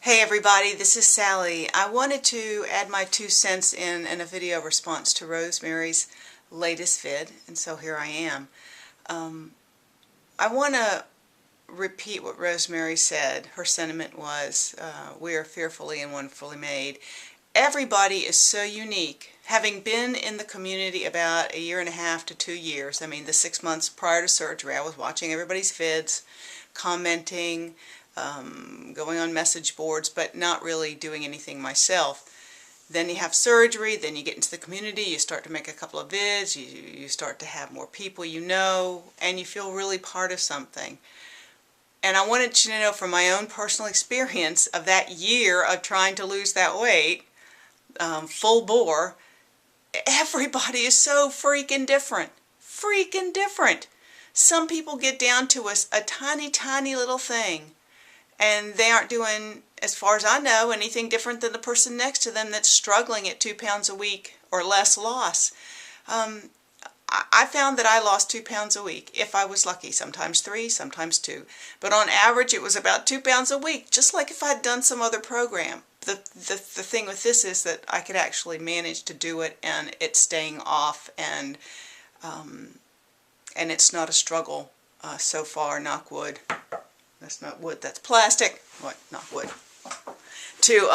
Hey everybody, this is Sally. I wanted to add my 2 cents in a video response to Rosemary's latest vid, and so here I am. Um, I want to repeat what Rosemary said. Her sentiment was, we are fearfully and wonderfully made. Everybody is so unique. Having been in the community about a year and a half to 2 years, I mean the 6 months prior to surgery, I was watching everybody's vids, commenting, going on message boards, but not really doing anything myself. Then you have surgery, then you get into the community, you start to make a couple of vids, you start to have more people you know, and you feel really part of something. And I wanted you to know from my own personal experience of that year of trying to lose that weight, full bore, everybody is so freaking different. Freaking different. Some people get down to a tiny, tiny little thing, and they aren't doing, as far as I know, anything different than the person next to them that's struggling at 2 pounds a week or less loss. I found that I lost 2 pounds a week, if I was lucky, sometimes 3, sometimes 2. But on average, it was about 2 pounds a week, just like if I'd done some other program. The thing with this is that I could actually manage to do it, and it's staying off, and it's not a struggle so far, knock wood. That's not wood, that's plastic. What? Not wood. To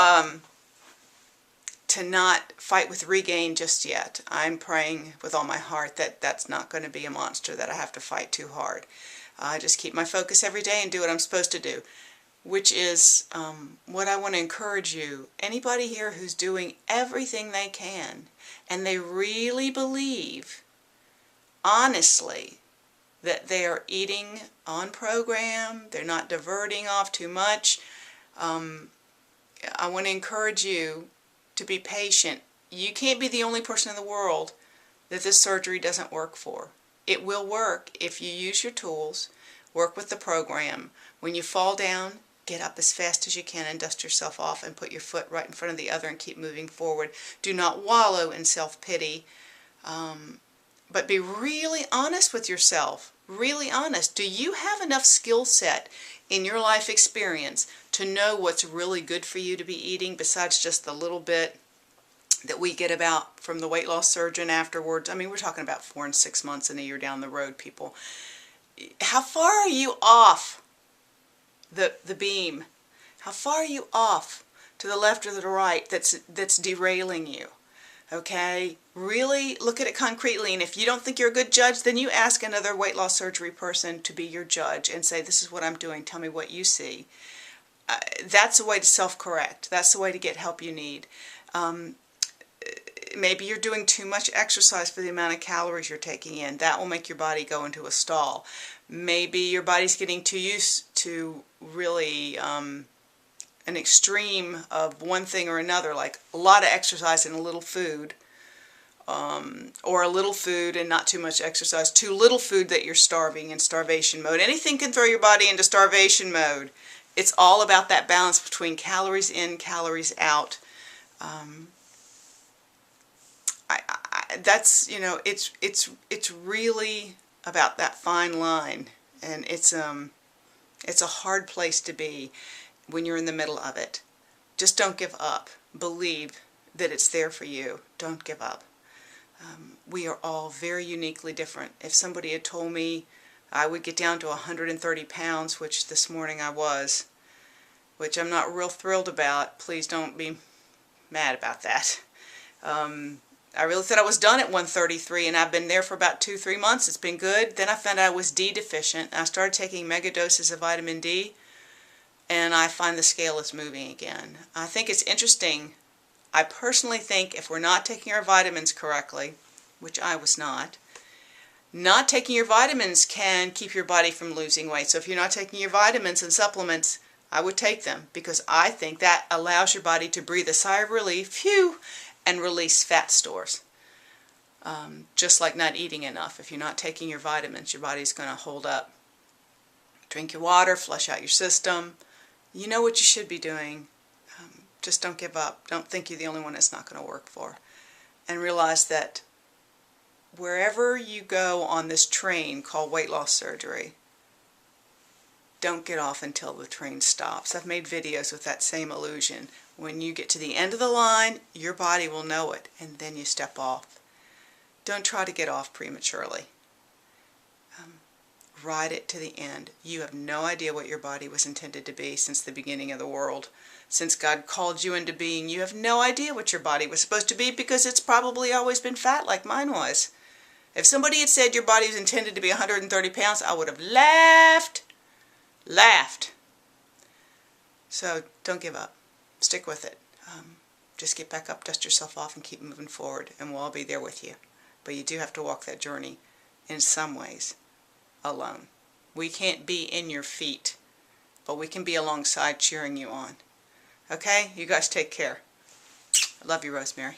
not fight with regain just yet. I'm praying with all my heart that that's not going to be a monster that I have to fight too hard. I just keep my focus every day and do what I'm supposed to do, which is what I want to encourage you. Anybody here who's doing everything they can and they really believe, honestly, that they are eating on program, they're not diverting off too much, I want to encourage you to be patient. You can't be the only person in the world that this surgery doesn't work for. It will work if you use your tools, work with the program. When you fall down, get up as fast as you can and dust yourself off and put your foot right in front of the other and keep moving forward. Do not wallow in self-pity, but be really honest with yourself. Really honest. Do you have enough skill set in your life experience to know what's really good for you to be eating besides just the little bit that we get about from the weight loss surgeon afterwards? I mean, we're talking about 4 and 6 months and a year down the road, people. How far are you off the beam? How far are you off to the left or the right that's derailing you? Okay, really look at it concretely, and if you don't think you're a good judge, then you ask another weight loss surgery person to be your judge and say, this is what I'm doing, tell me what you see. That's a way to self-correct. That's the way to get help you need. Maybe you're doing too much exercise for the amount of calories you're taking in. That will make your body go into a stall. Maybe your body's getting too used to really an extreme of one thing or another, like a lot of exercise and a little food, or a little food and not too much exercise, too little food that you're starving in starvation mode. Anything can throw your body into starvation mode. It's all about that balance between calories in, calories out. That's, you know, it's really about that fine line, and it's a hard place to be when you're in the middle of it. Just don't give up. Believe that it's there for you. Don't give up. We are all very uniquely different. If somebody had told me I would get down to 130 pounds, which this morning I was, which I'm not real thrilled about, please don't be mad about that. I really thought I was done at 133, and I've been there for about 2-3 months. It's been good. Then I found out I was D deficient. I started taking mega doses of vitamin D, and I find the scale is moving again. I think it's interesting. I personally think if we're not taking our vitamins correctly, which I was not taking your vitamins can keep your body from losing weight. So if you're not taking your vitamins and supplements, I would take them, because I think that allows your body to breathe a sigh of relief, phew, and release fat stores. Just like not eating enough. If you're not taking your vitamins, your body's going to hold up. Drink your water, flush out your system. You know what you should be doing. Just don't give up. Don't think you're the only one it's not going to work for. And realize that wherever you go on this train called weight loss surgery, don't get off until the train stops. I've made videos with that same illusion. When you get to the end of the line, your body will know it, and then you step off. Don't try to get off prematurely. Ride it to the end. You have no idea what your body was intended to be since the beginning of the world. Since God called you into being, you have no idea what your body was supposed to be, because it's probably always been fat like mine was. If somebody had said your body was intended to be 130 pounds, I would have laughed. So don't give up. Stick with it. Just get back up, dust yourself off, and keep moving forward, and we'll all be there with you. But you do have to walk that journey in some ways alone. We can't be in your feet, but we can be alongside cheering you on. Okay? You guys take care. I love you, Rosemary.